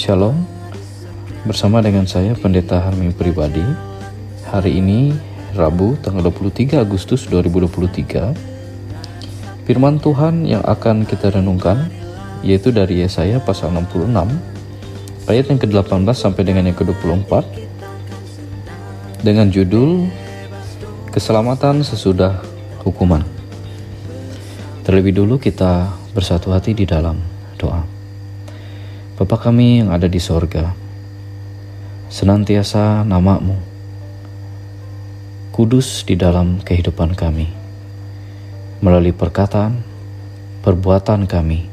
Shalom, bersama dengan saya Pendeta Harmi Pribadi. Hari ini Rabu tanggal 23 Agustus 2023. Firman Tuhan yang akan kita renungkan yaitu dari Yesaya pasal 66 ayat yang ke-18 sampai dengan yang ke-24 dengan judul Keselamatan Sesudah Hukuman. Terlebih dulu kita bersatu hati di dalam doa. Bapa kami yang ada di sorga, senantiasa nama-Mu kudus di dalam kehidupan kami. Melalui perkataan, perbuatan kami,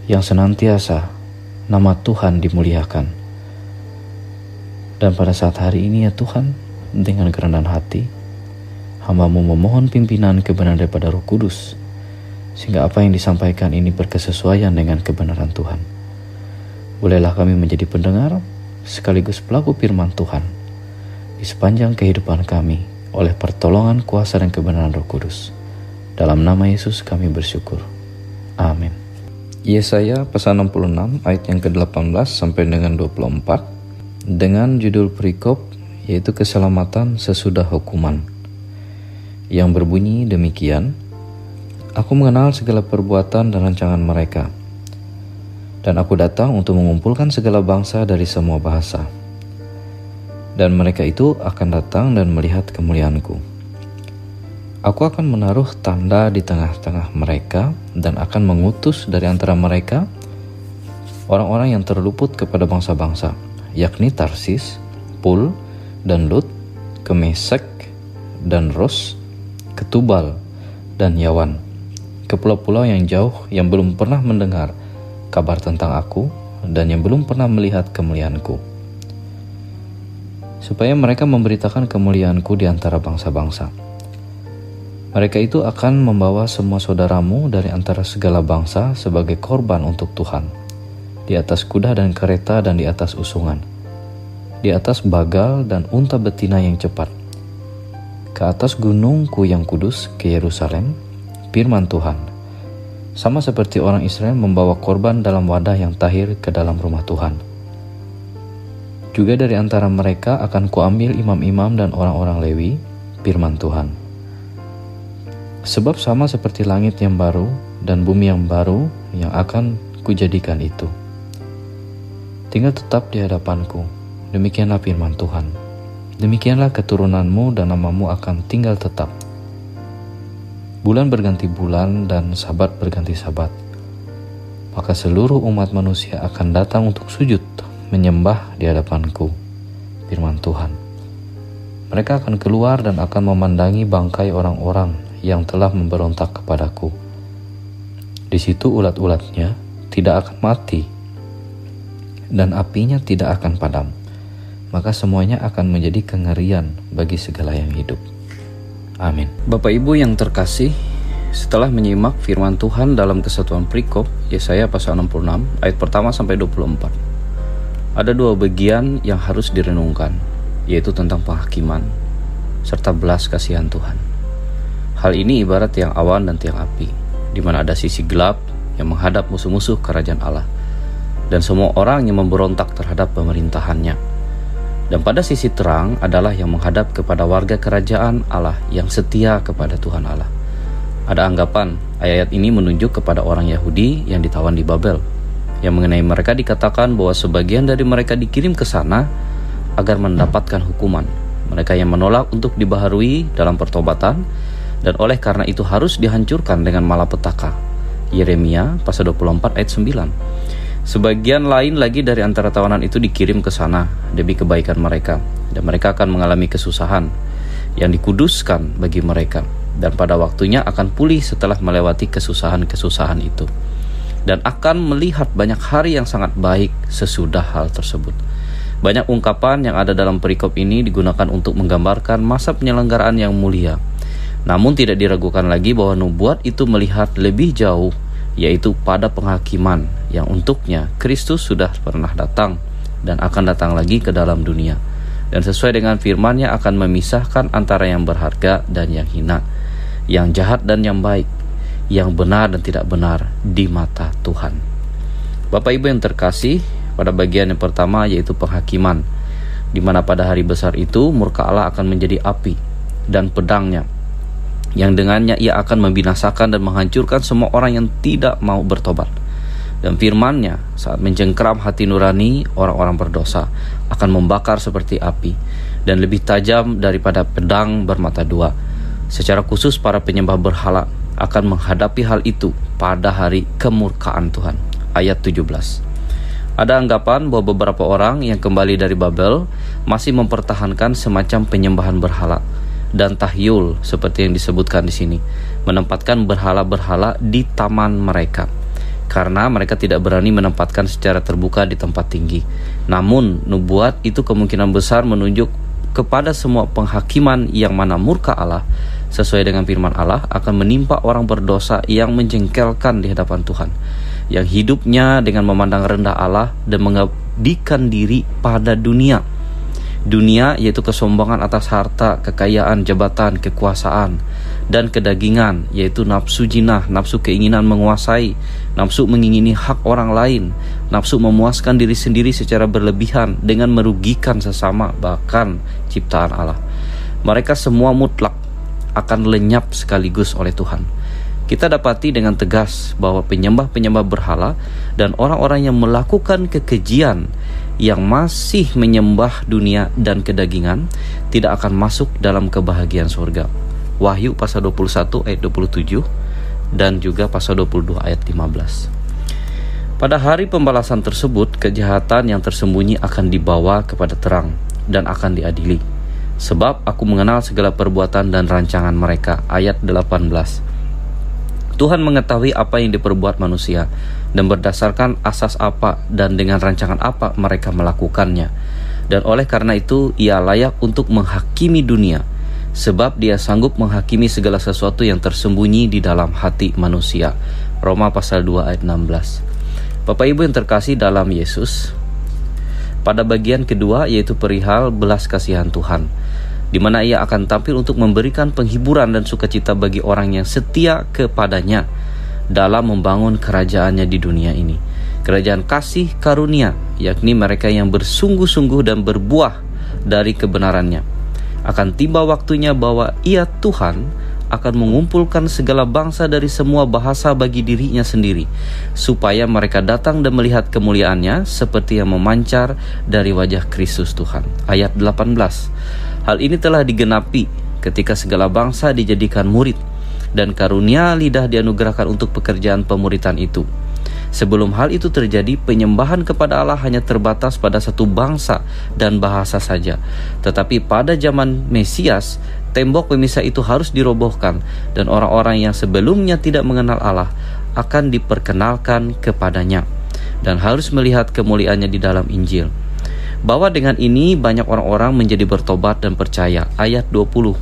yang senantiasa nama Tuhan dimuliakan. Dan pada saat hari ini ya Tuhan, dengan kerendahan hati, hamba-Mu memohon pimpinan kebenaran daripada Roh Kudus, sehingga apa yang disampaikan ini berkesesuaian dengan kebenaran Tuhan. Bolehlah kami menjadi pendengar sekaligus pelaku firman Tuhan di sepanjang kehidupan kami oleh pertolongan kuasa dan kebenaran Roh Kudus. Dalam nama Yesus kami bersyukur. Amin. Yesaya pasal 66 ayat yang ke-18 sampai dengan 24 dengan judul perikop yaitu Keselamatan Sesudah Hukuman, yang berbunyi demikian: Aku mengenal segala perbuatan dan rancangan mereka, dan aku datang untuk mengumpulkan segala bangsa dari semua bahasa. Dan mereka itu akan datang dan melihat kemuliaanku. Aku akan menaruh tanda di tengah-tengah mereka dan akan mengutus dari antara mereka orang-orang yang terluput kepada bangsa-bangsa, yakni Tarsis, Pul, dan Lut, ke Mesek dan Ros, ke Tubal dan Yawan, ke pulau-pulau yang jauh yang belum pernah mendengar kabar tentang aku dan yang belum pernah melihat kemuliaanku, supaya mereka memberitakan kemuliaanku di antara bangsa-bangsa. Mereka itu akan membawa semua saudaramu dari antara segala bangsa sebagai korban untuk Tuhan, di atas kuda dan kereta dan di atas usungan, di atas bagal dan unta betina yang cepat, ke atas gunungku yang kudus, ke Yerusalem, firman Tuhan. Sama seperti orang Israel membawa korban dalam wadah yang tahir ke dalam rumah Tuhan. Juga dari antara mereka akan kuambil imam-imam dan orang-orang Lewi, firman Tuhan. Sebab sama seperti langit yang baru dan bumi yang baru yang akan kujadikan itu. Tinggal tetap di hadapanku, demikianlah firman Tuhan. Demikianlah keturunanmu dan namamu akan tinggal tetap. Bulan berganti bulan dan sabat berganti sabat. Maka seluruh umat manusia akan datang untuk sujud menyembah di hadapanku, firman Tuhan. Mereka akan keluar dan akan memandangi bangkai orang-orang yang telah memberontak kepadaku. Di situ ulat-ulatnya tidak akan mati dan apinya tidak akan padam. Maka semuanya akan menjadi kengerian bagi segala yang hidup. Amin. Bapak Ibu yang terkasih, setelah menyimak firman Tuhan dalam kesatuan perikop Yesaya pasal 66 ayat pertama sampai 24, ada dua bagian yang harus direnungkan, yaitu tentang penghakiman serta belas kasihan Tuhan. Hal ini ibarat tiang awan dan tiang api, di mana ada sisi gelap yang menghadap musuh-musuh kerajaan Allah dan semua orang yang memberontak terhadap pemerintahannya. Dan pada sisi terang adalah yang menghadap kepada warga kerajaan Allah yang setia kepada Tuhan Allah. Ada anggapan ayat ini menunjuk kepada orang Yahudi yang ditawan di Babel, yang mengenai mereka dikatakan bahwa sebagian dari mereka dikirim ke sana agar mendapatkan hukuman. Mereka yang menolak untuk dibaharui dalam pertobatan dan oleh karena itu harus dihancurkan dengan malapetaka. Yeremia pasal 24 ayat 9. Sebagian lain lagi dari antara tawanan itu dikirim ke sana demi kebaikan mereka, dan mereka akan mengalami kesusahan yang dikuduskan bagi mereka, dan pada waktunya akan pulih setelah melewati kesusahan-kesusahan itu, dan akan melihat banyak hari yang sangat baik sesudah hal tersebut. Banyak ungkapan yang ada dalam perikop ini digunakan untuk menggambarkan masa penyelenggaraan yang mulia. Namun tidak diragukan lagi bahwa nubuat itu melihat lebih jauh, yaitu pada penghakiman yang untuknya Kristus sudah pernah datang dan akan datang lagi ke dalam dunia, dan sesuai dengan firman-Nya akan memisahkan antara yang berharga dan yang hina, yang jahat dan yang baik, yang benar dan tidak benar di mata Tuhan. Bapak Ibu yang terkasih, Pada bagian yang pertama yaitu penghakiman, di mana pada hari besar itu murka Allah akan menjadi api dan pedangnya, yang dengannya ia akan membinasakan dan menghancurkan semua orang yang tidak mau bertobat. Dan firman-Nya saat mencengkeram hati nurani orang-orang berdosa akan membakar seperti api dan lebih tajam daripada pedang bermata dua. Secara khusus para penyembah berhala akan menghadapi hal itu pada hari kemurkaan Tuhan. Ayat 17. Ada anggapan bahwa beberapa orang yang kembali dari Babel masih mempertahankan semacam penyembahan berhala dan tahyul seperti yang disebutkan di sini, menempatkan berhala-berhala di taman mereka karena mereka tidak berani menempatkan secara terbuka di tempat tinggi. Namun nubuat itu kemungkinan besar menunjuk kepada semua penghakiman yang mana murka Allah sesuai dengan firman Allah akan menimpa orang berdosa yang menjengkelkan di hadapan Tuhan, yang hidupnya dengan memandang rendah Allah dan mengabdikan diri pada dunia. Dunia yaitu kesombongan atas harta, kekayaan, jabatan, kekuasaan, dan kedagingan, yaitu nafsu jinah, nafsu keinginan menguasai, nafsu mengingini hak orang lain, nafsu memuaskan diri sendiri secara berlebihan dengan merugikan sesama, bahkan ciptaan Allah. Mereka semua mutlak akan lenyap sekaligus oleh Tuhan. Kita dapati dengan tegas bahwa penyembah-penyembah berhala dan orang-orang yang melakukan kekejian yang masih menyembah dunia dan kedagingan tidak akan masuk dalam kebahagiaan surga. Wahyu pasal 21 ayat 27 dan juga pasal 22 ayat 15. Pada hari pembalasan tersebut, kejahatan yang tersembunyi akan dibawa kepada terang dan akan diadili. Sebab aku mengenal segala perbuatan dan rancangan mereka. Ayat 18. Tuhan mengetahui apa yang diperbuat manusia dan berdasarkan asas apa dan dengan rancangan apa mereka melakukannya. Dan oleh karena itu ia layak untuk menghakimi dunia, sebab dia sanggup menghakimi segala sesuatu yang tersembunyi di dalam hati manusia. Roma pasal 2 ayat 16. Bapak Ibu yang terkasih dalam Yesus, pada bagian kedua yaitu perihal belas kasihan Tuhan, di mana ia akan tampil untuk memberikan penghiburan dan sukacita bagi orang yang setia kepadanya dalam membangun kerajaannya di dunia ini. Kerajaan kasih karunia, yakni mereka yang bersungguh-sungguh dan berbuah dari kebenarannya. Akan tiba waktunya bahwa ia Tuhan akan mengumpulkan segala bangsa dari semua bahasa bagi dirinya sendiri, supaya mereka datang dan melihat kemuliaannya seperti yang memancar dari wajah Kristus Tuhan. Ayat 18. Hal ini telah digenapi ketika segala bangsa dijadikan murid, dan karunia lidah dianugerahkan untuk pekerjaan pemuritan itu. Sebelum hal itu terjadi, penyembahan kepada Allah hanya terbatas pada satu bangsa dan bahasa saja. Tetapi pada zaman Mesias, tembok pemisah itu harus dirobohkan, dan orang-orang yang sebelumnya tidak mengenal Allah akan diperkenalkan kepadanya dan harus melihat kemuliaannya di dalam Injil. Bahwa dengan ini banyak orang-orang menjadi bertobat dan percaya. Ayat 20.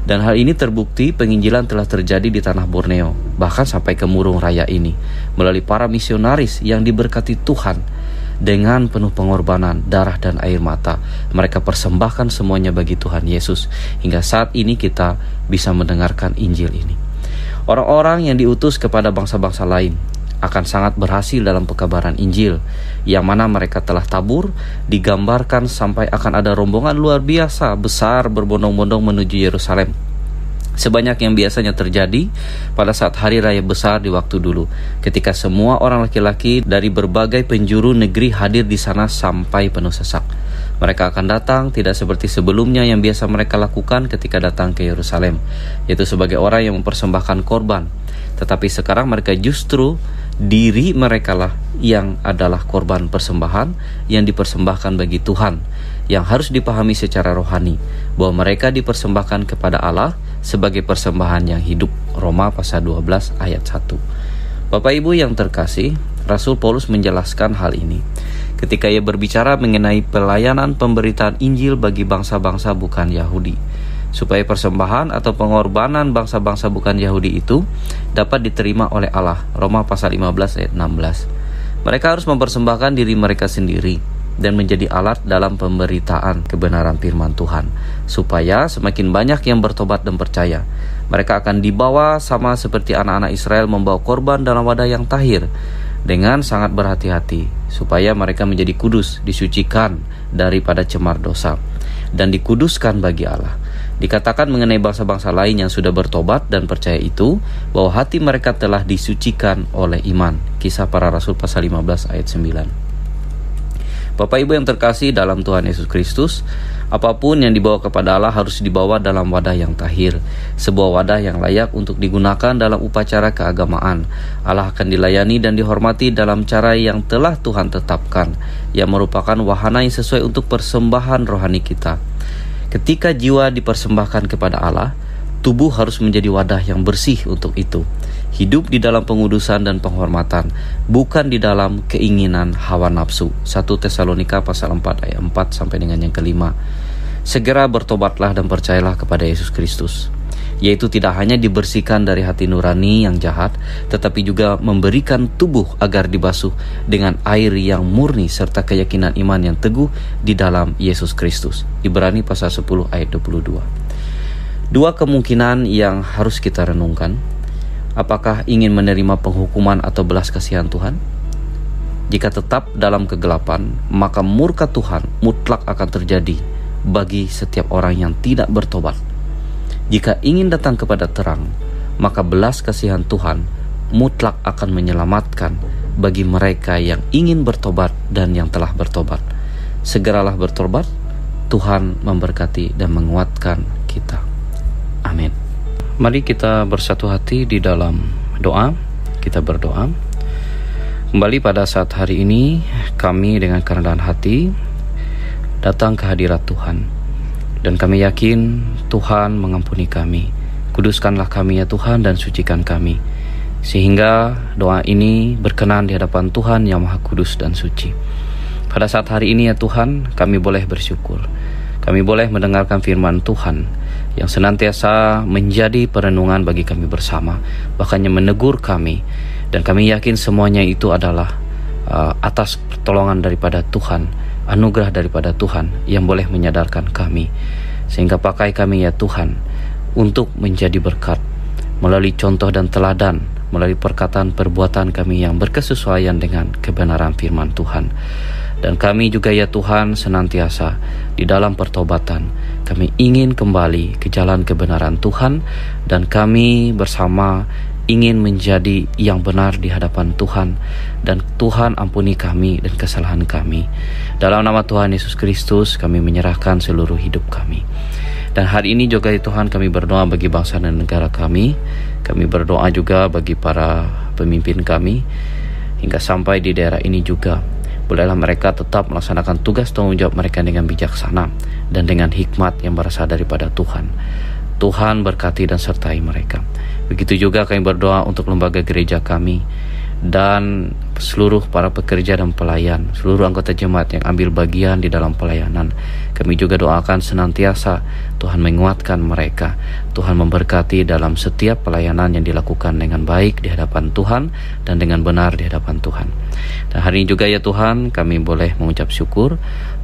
Dan hal ini terbukti penginjilan telah terjadi di tanah Borneo, bahkan sampai ke Murung Raya ini, melalui para misionaris yang diberkati Tuhan dengan penuh pengorbanan, darah dan air mata. Mereka persembahkan semuanya bagi Tuhan Yesus. Hingga saat ini kita bisa mendengarkan Injil ini. Orang-orang yang diutus kepada bangsa-bangsa lain akan sangat berhasil dalam pekabaran Injil, yang mana mereka telah tabur, digambarkan sampai akan ada rombongan luar biasa besar berbondong-bondong menuju Yerusalem, sebanyak yang biasanya terjadi pada saat hari raya besar di waktu dulu, ketika semua orang laki-laki dari berbagai penjuru negeri hadir di sana sampai penuh sesak. Mereka akan datang tidak seperti sebelumnya yang biasa mereka lakukan ketika datang ke Yerusalem, yaitu sebagai orang yang mempersembahkan korban. Tetapi sekarang mereka justru diri merekalah yang adalah korban persembahan yang dipersembahkan bagi Tuhan, yang harus dipahami secara rohani bahwa mereka dipersembahkan kepada Allah sebagai persembahan yang hidup. Roma pasal 12 ayat 1. Bapak Ibu yang terkasih, Rasul Paulus menjelaskan hal ini ketika ia berbicara mengenai pelayanan pemberitaan Injil bagi bangsa-bangsa bukan Yahudi, supaya persembahan atau pengorbanan bangsa-bangsa bukan Yahudi itu dapat diterima oleh Allah. Roma pasal 15 ayat 16. Mereka harus mempersembahkan diri mereka sendiri dan menjadi alat dalam pemberitaan kebenaran firman Tuhan, supaya semakin banyak yang bertobat dan percaya. Mereka akan dibawa sama seperti anak-anak Israel membawa korban dalam wadah yang tahir, dengan sangat berhati-hati supaya mereka menjadi kudus, disucikan daripada cemar dosa, dan dikuduskan bagi Allah. Dikatakan mengenai bangsa-bangsa lain yang sudah bertobat dan percaya itu, bahwa hati mereka telah disucikan oleh iman. Kisah Para Rasul pasal 15 ayat 9. Bapak Ibu yang terkasih dalam Tuhan Yesus Kristus, apapun yang dibawa kepada Allah harus dibawa dalam wadah yang tahir, sebuah wadah yang layak untuk digunakan dalam upacara keagamaan. Allah akan dilayani dan dihormati dalam cara yang telah Tuhan tetapkan, yang merupakan wahana yang sesuai untuk persembahan rohani kita. Ketika jiwa dipersembahkan kepada Allah, tubuh harus menjadi wadah yang bersih untuk itu. Hidup di dalam pengudusan dan penghormatan, bukan di dalam keinginan hawa nafsu. 1 Tesalonika pasal 4 ayat 4 sampai dengan yang kelima. Segera bertobatlah dan percayalah kepada Yesus Kristus, yaitu tidak hanya dibersihkan dari hati nurani yang jahat, tetapi juga memberikan tubuh agar dibasuh dengan air yang murni serta keyakinan iman yang teguh di dalam Yesus Kristus. Ibrani pasal 10 ayat 22. Dua kemungkinan yang harus kita renungkan. Apakah ingin menerima penghukuman atau belas kasihan Tuhan? Jika tetap dalam kegelapan, maka murka Tuhan mutlak akan terjadi bagi setiap orang yang tidak bertobat. Jika ingin datang kepada terang, maka belas kasihan Tuhan mutlak akan menyelamatkan bagi mereka yang ingin bertobat dan yang telah bertobat. Segeralah bertobat, Tuhan memberkati dan menguatkan kita. Amin. Mari kita bersatu hati di dalam doa. Kita berdoa. Kembali pada saat hari ini, kami dengan kerendahan hati datang ke hadirat Tuhan. Dan kami yakin Tuhan mengampuni kami. Kuduskanlah kami ya Tuhan dan sucikan kami, sehingga doa ini berkenan di hadapan Tuhan yang Maha Kudus dan Suci. Pada saat hari ini ya Tuhan, kami boleh bersyukur. Kami boleh mendengarkan firman Tuhan yang senantiasa menjadi perenungan bagi kami bersama, bahkan yang menegur kami. Dan kami yakin semuanya itu adalah atas pertolongan daripada Tuhan, anugerah daripada Tuhan yang boleh menyadarkan kami. Sehingga pakai kami ya Tuhan untuk menjadi berkat melalui contoh dan teladan, melalui perkataan perbuatan kami yang berkesesuaian dengan kebenaran firman Tuhan. Dan kami juga ya Tuhan senantiasa di dalam pertobatan, kami ingin kembali ke jalan kebenaran Tuhan, dan kami bersama ingin menjadi yang benar di hadapan Tuhan. Dan Tuhan ampuni kami dan kesalahan kami. Dalam nama Tuhan Yesus Kristus kami menyerahkan seluruh hidup kami. Dan hari ini juga ya Tuhan, kami berdoa bagi bangsa dan negara kami. Kami berdoa juga bagi para pemimpin kami, hingga sampai di daerah ini juga. Bolehlah mereka tetap melaksanakan tugas tanggung jawab mereka dengan bijaksana dan dengan hikmat yang berasal daripada Tuhan. Tuhan berkati dan sertai mereka. Begitu juga kami berdoa untuk lembaga gereja kami dan seluruh para pekerja dan pelayan, seluruh anggota jemaat yang ambil bagian di dalam pelayanan. Kami juga doakan senantiasa Tuhan menguatkan mereka. Tuhan memberkati dalam setiap pelayanan yang dilakukan dengan baik di hadapan Tuhan dan dengan benar di hadapan Tuhan. Dan hari ini juga ya Tuhan, kami boleh mengucap syukur.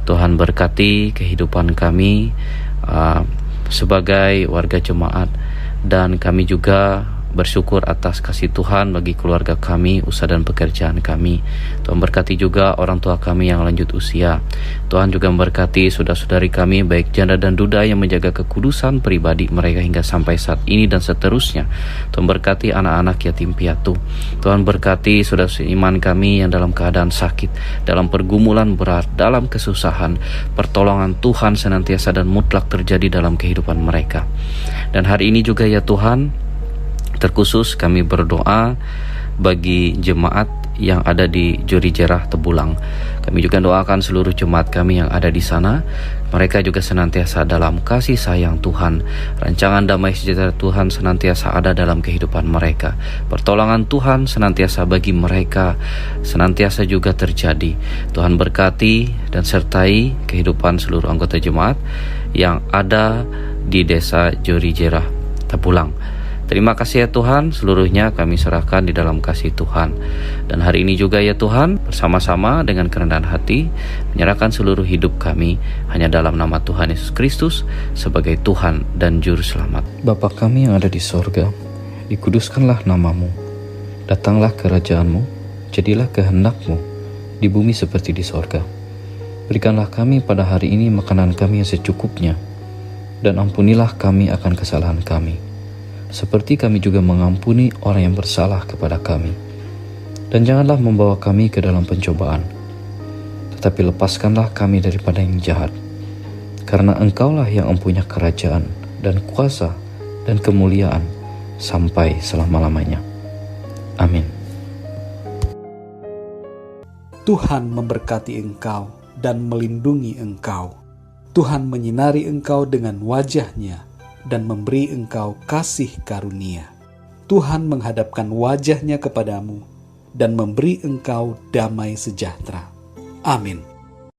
Tuhan berkati kehidupan kami sebagai warga jemaat, dan kami juga bersyukur atas kasih Tuhan bagi keluarga kami, usaha dan pekerjaan kami. Tuhan berkati juga orang tua kami yang lanjut usia. Tuhan juga memberkati saudara-saudari kami, baik janda dan duda, yang menjaga kekudusan pribadi mereka hingga sampai saat ini dan seterusnya. Tuhan berkati anak-anak yatim piatu. Tuhan berkati saudara seiman kami yang dalam keadaan sakit, dalam pergumulan berat, dalam kesusahan. Pertolongan Tuhan senantiasa dan mutlak terjadi dalam kehidupan mereka. Dan hari ini juga ya Tuhan, terkhusus kami berdoa bagi jemaat yang ada di Jorijerah Tebulang. Kami juga doakan seluruh jemaat kami yang ada di sana. Mereka juga senantiasa dalam kasih sayang Tuhan. Rancangan damai sejahtera Tuhan senantiasa ada dalam kehidupan mereka. Pertolongan Tuhan senantiasa bagi mereka, senantiasa juga terjadi. Tuhan berkati dan sertai kehidupan seluruh anggota jemaat yang ada di desa Jorijerah Tebulang. Terima kasih ya Tuhan, seluruhnya kami serahkan di dalam kasih Tuhan. Dan hari ini juga ya Tuhan, bersama-sama dengan kerendahan hati, menyerahkan seluruh hidup kami hanya dalam nama Tuhan Yesus Kristus sebagai Tuhan dan Juru Selamat. Bapa kami yang ada di sorga, dikuduskanlah namamu. Datanglah kerajaanmu, jadilah kehendak-Mu di bumi seperti di sorga. Berikanlah kami pada hari ini makanan kami yang secukupnya, dan ampunilah kami akan kesalahan kami, seperti kami juga mengampuni orang yang bersalah kepada kami. Dan janganlah membawa kami ke dalam pencobaan, tetapi lepaskanlah kami daripada yang jahat. Karena Engkaulah yang mempunyai kerajaan dan kuasa dan kemuliaan sampai selama-lamanya. Amin. Tuhan memberkati engkau dan melindungi engkau. Tuhan menyinari engkau dengan wajah-Nya dan memberi engkau kasih karunia. Tuhan menghadapkan wajah-Nya kepadamu dan memberi engkau damai sejahtera. Amin.